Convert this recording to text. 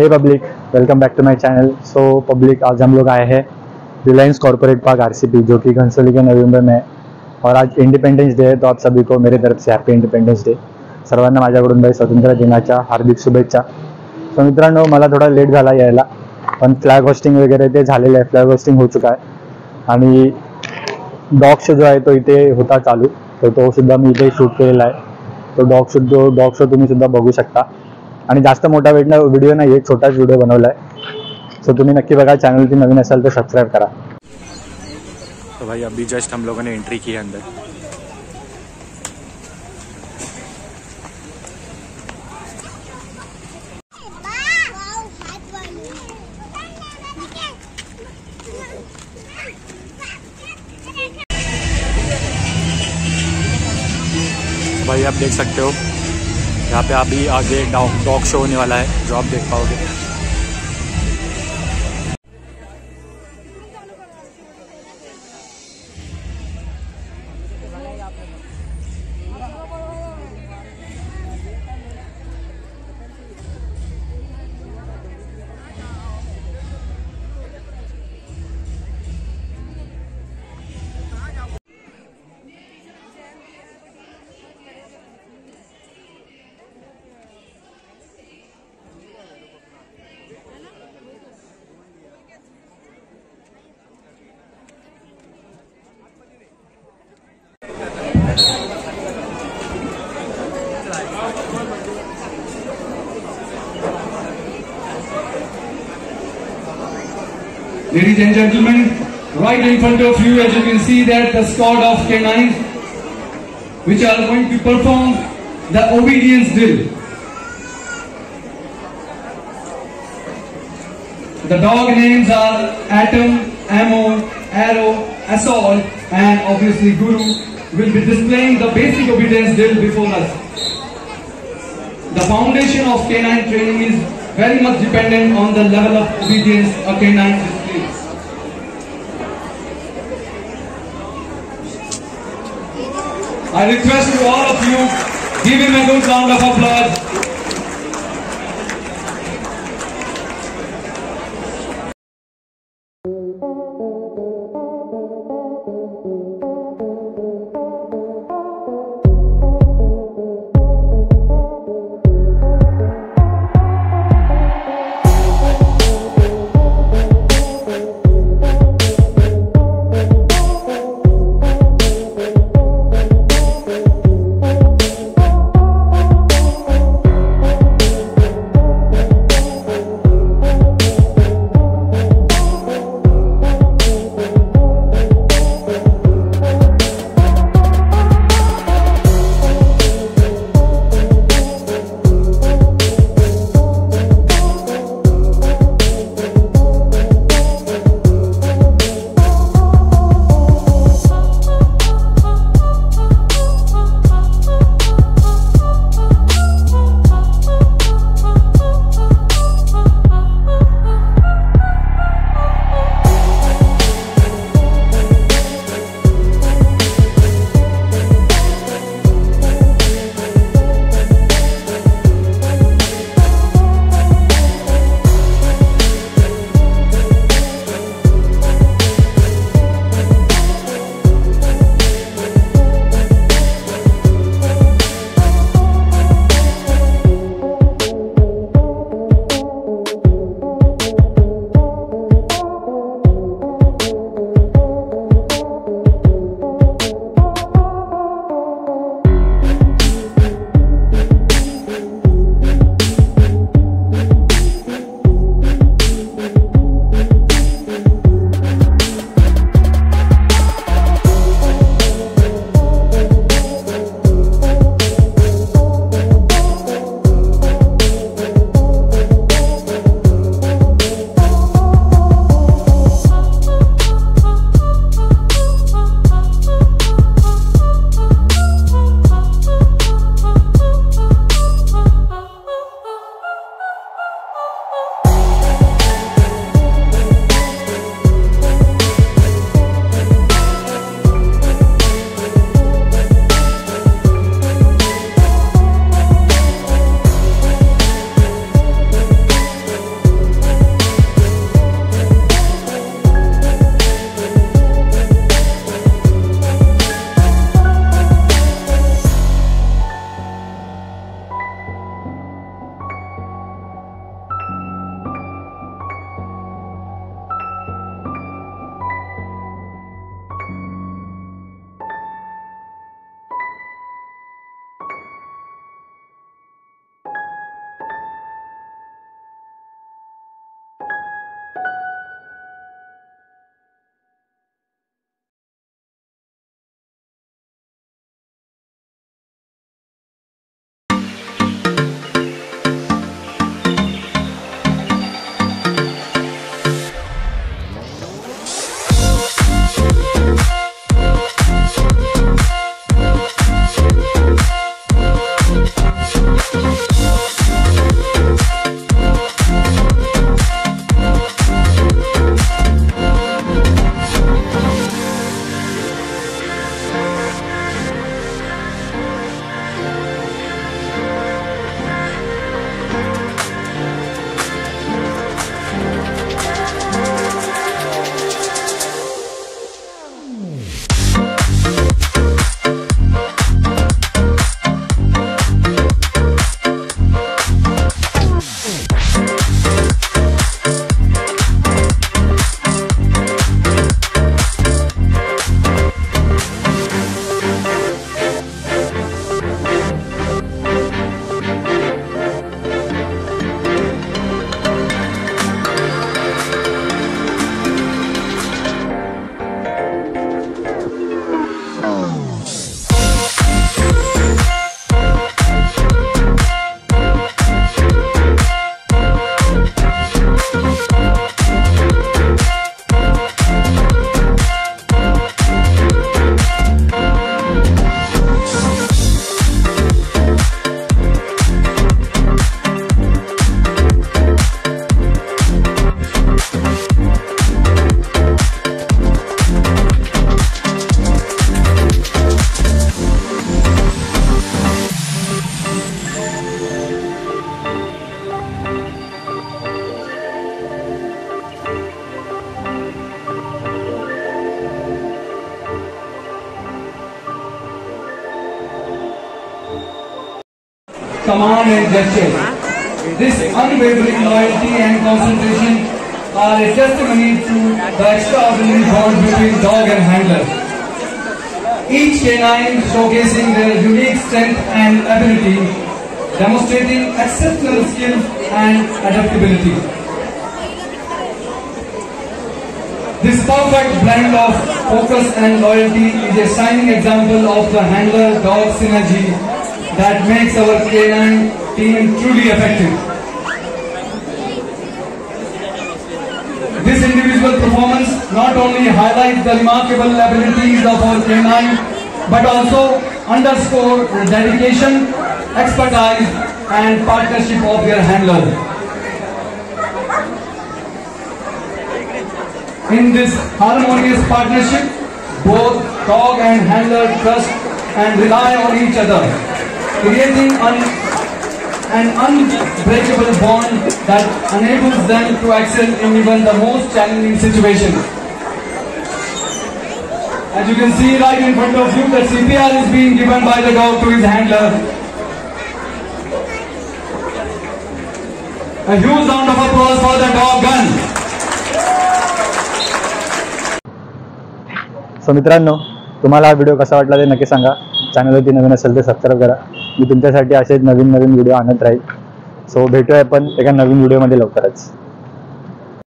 Hey public, welcome back to my channel. So public, आज हम लोग आए हैं रिलायंस कॉर्पोरेट पार्क आरसीपी, जो कि घनसोली के नवी मुंबई में है। और आज इंडिपेंडेंस डे है, तो आप सभी को मेरे तरफ से हॅपी इंडिपेंडेंस डे। सर्वांना माझ्याकडून भाई स्वातंत्र्य दिनाच्या हार्दिक शुभेच्छा। सो मित्रांनो, मला थोडा लेट झाला यायला, पण फ्लॅग होस्टिंग वगैरे ते झालेलं आहे, फ्लॅग होस्टिंग हो चुका आहे। आणि डॉग शो जो आहे तो इथे होता चालू, तर तो सुद्धा मी इथे शूट केलेला आहे। तो डॉग शो तुम्ही सुद्धा बघू शकता। आणि जास्त मोठा व्हिडिओ नाही, एक छोटाच व्हिडिओ बनवला है। सो तुम्ही नक्की बघा, चैनल नवीन असाल तो सब्सक्राइब करा। तो भाई अभी जस्ट हम लोगों ने एंट्री की है अंदर। भाई आप देख सकते हो, यहाँ पे अभी आगे डॉग शो होने वाला है, जो आप देख पाओगे। Ladies and gentlemen, right in front of you, as you can see, that the squad of canines which are going to perform the obedience drill. The dog names are Atom, Ammo, Arrow, Assault, and obviously Guru will be displaying the basic obedience drill before us. The foundation of canine training is very much dependent on the level of obedience a canine displays. I request to all of you, give him a good round of applause. command and gesture. This unwavering loyalty and concentration are a testimony to the extraordinary bond between dog and handler. Each canine showcasing their unique strength and ability, demonstrating exceptional skill and adaptability. This perfect blend of focus and loyalty is a shining example of the handler-dog synergy that makes our canine team truly effective. This individual performance not only highlights the remarkable abilities of our canine, but also underscores the dedication, expertise, and partnership of their handler. In this harmonious partnership, both dog and handler trust and rely on each other, creating an unbreakable bond that enables them to excel in even the most challenging situations. As you can see right in front of you, the CPR is being given by the dog to his handler. A huge round of applause for the dog gun. सो मित्रांनो, तुम्हाला हा video कसा वाटला ते नक्की सांगा. चॅनलवरती नवीन असेल तर सबस्क्राईब करा. मी तुमच्यासाठी असेच नवीन व्हिडिओ आणत राहील. सो भेटूया आपण एका नवीन व्हिडिओमध्ये लवकरच.